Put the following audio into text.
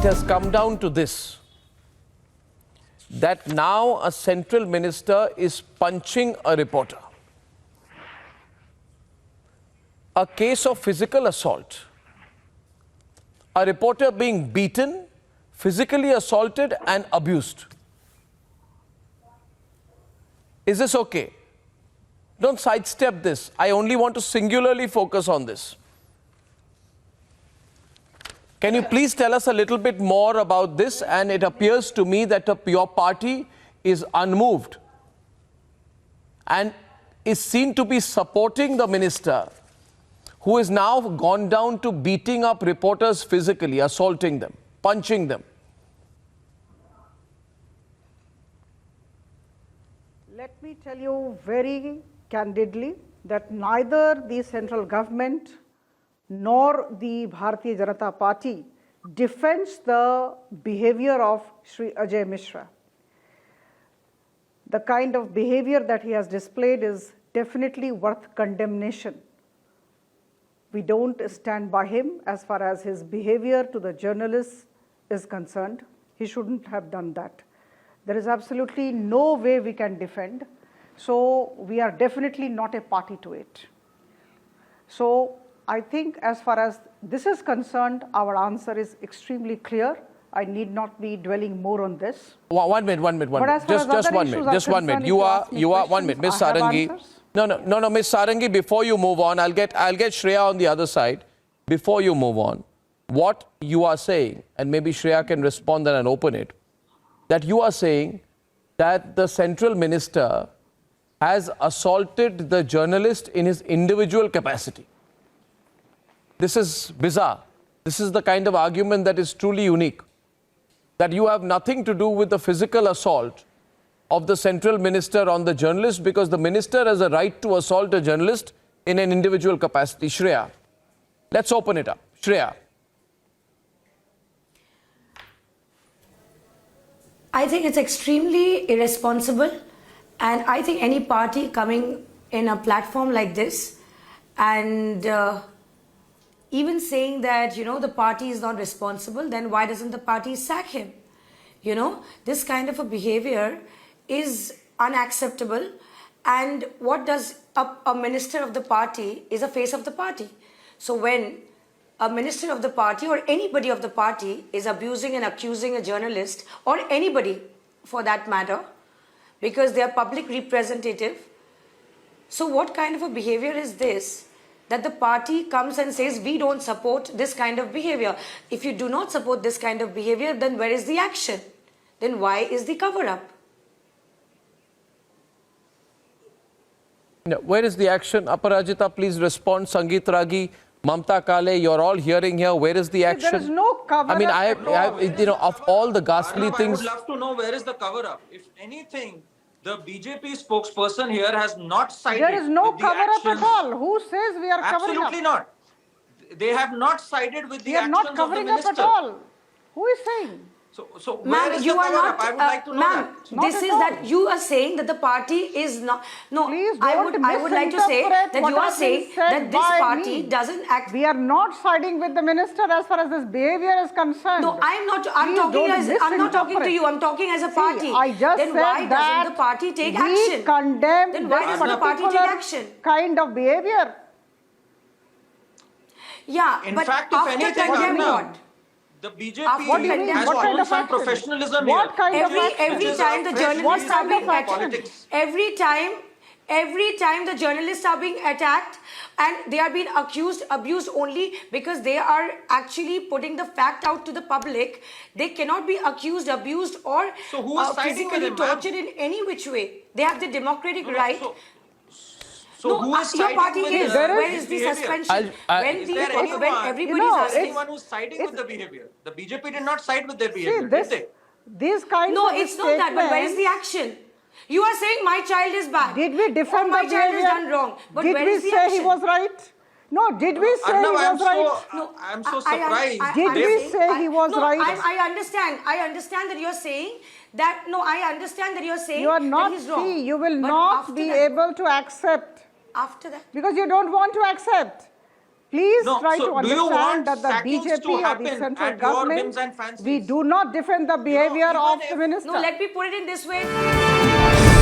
has come down to this, that now a central minister is punching a reporter. A case of physical assault. A reporter being beaten, physically assaulted and abused. Is this okay? Don't sidestep this. I only want to singularly focus on this. Can you please tell us a little bit more about this? And it appears to me that your party is unmoved and is seen to be supporting the minister, who has now gone down to beating up reporters physically, assaulting them, punching them. Let me tell you very candidly that neither the central government nor the Bharatiya Janata Party defends the behavior of Shri Ajay Mishra. The kind of behavior that he has displayed is definitely worth condemnation. We don't stand by him as far as his behavior to the journalists is concerned. He shouldn't have done that. There is absolutely no way we can defend. So we are definitely not a party to it. So I think as far as this is concerned, our answer is extremely clear. I need not be dwelling more on this. One minute. Just 1 minute. Just 1 minute. You are 1 minute, Ms. Sarangi. No, Ms. Sarangi. Before you move on, I'll get Shreya on the other side. Before you move on, what you are saying, and maybe Shreya can respond and open it, that you are saying that the central minister has assaulted the journalist in his individual capacity. This is bizarre. This is the kind of argument that is truly unique. That you have nothing to do with the physical assault of the central minister on the journalist, because the minister has a right to assault a journalist in an individual capacity. Shreya, let's open it up. Shreya. I think it's extremely irresponsible, and I think any party coming in a platform like this and even saying that, the party is not responsible, then why doesn't the party sack him? This kind of a behavior is unacceptable. And what does a minister of the party is a face of the party. So when a minister of the party or anybody of the party is abusing and accusing a journalist, or anybody for that matter, because they are public representative, so what kind of a behavior is this? That the party comes and says, we don't support this kind of behavior. If you do not support this kind of behavior, then where is the action? Then why is the cover-up? No, where is the action? Aparajita, please respond. Sangeet Ragi, Mamta Kale, you're all hearing here. Where is the action? There is no cover-up. I mean, I have, of all the ghastly things. I would love to know where is the cover-up. If anything, the BJP spokesperson here has not sided. There is no with the cover-up actions. at all. Who says we are covering up? Absolutely not. They have not sided with the We are actions not covering of the up minister. at all. Who is saying? So where is the cover-up? I would like to know that. Not This at is all. that you are saying that the party is not. No, Please I don't would like to say misinterpret that what you are has been saying said that this by party me. doesn't act. We are not siding with the minister as far as this behavior is concerned. No, I'm not. I'm Please talking don't as I'm not talking to misinterpret. you. I'm talking as a party. See, I just then said why that doesn't the party take we action? condemn Then why this doesn't the party take particular action? kind of behavior. Yeah, In but fact, if after anything, condemning Arnav, what? the BJP What do you mean? has What kind shown of some action? professionalism What here. kind of Every action? time the journalists are being attacked, politics. every time the journalists are being attacked, and they are being abused only because they are actually putting the fact out to the public. They cannot be accused, abused, or So who is siding with physically him, ma'am? tortured in any which way. They have the democratic right. So who is your siding party with is. the Where is the behavior? suspension? Is there anyone, When everybody You know, is it's- anyone who's siding with the behavior? The BJP did not side with their See, behavior, this, did they? these kinds No, of it's not that. But where is the statements- action? You are saying my child is bad. Did we defend or my the child has behavior? done wrong. But Did where we is the say action? he was right? No, did we say Arnav, he was right? I'm so surprised. Did we say he was no, right? I understand. I understand that you're saying that. No, I understand that you're saying You are that not, he's wrong. see, you will But not after be that- able to accept After that. because you don't want to accept. Please No, try so to do you want understand that the sackings to BJP or happen the central at your whims government, and fancies? we do not defend the behavior even of if- the minister. No, let me put it in this way.